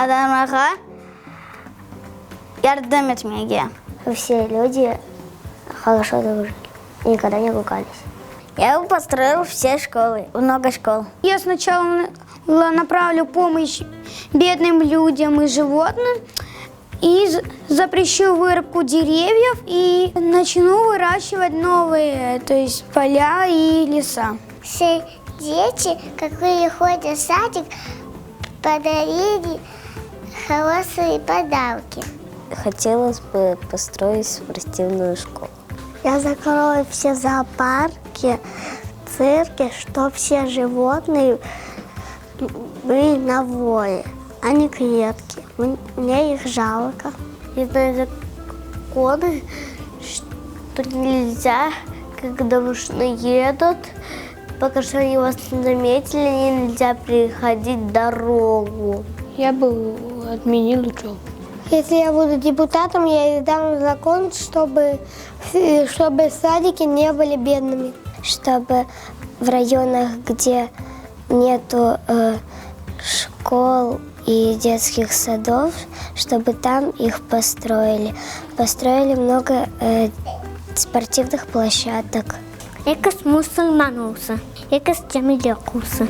адамға ярдәм етмеге. Все люди хорошо дружили, никогда не ругались. Я бы построил все школы, много школ. Я сначала направлю помощь бедным людям и животным, и запрещу вырубку деревьев, и начну выращивать новые, то есть поля и леса. Все дети, которые ходят в садик, подарили хорошие подарки. Хотелось бы построить спортивную школу. Я закрою все зоопарки, цирки, чтобы все животные были на воле, а не клетки. Мне их жалко. Я знаю законы, что нельзя, когда машины едут, пока что они вас не заметили, нельзя переходить дорогу. Я бы отменил учебу. Если я буду депутатом, я издам закон, чтобы садики не были бедными. Чтобы в районах, где нету школ и детских садов, чтобы там их построили. Построили много спортивных площадок. Якось мусульмануса, якось джамілякуса.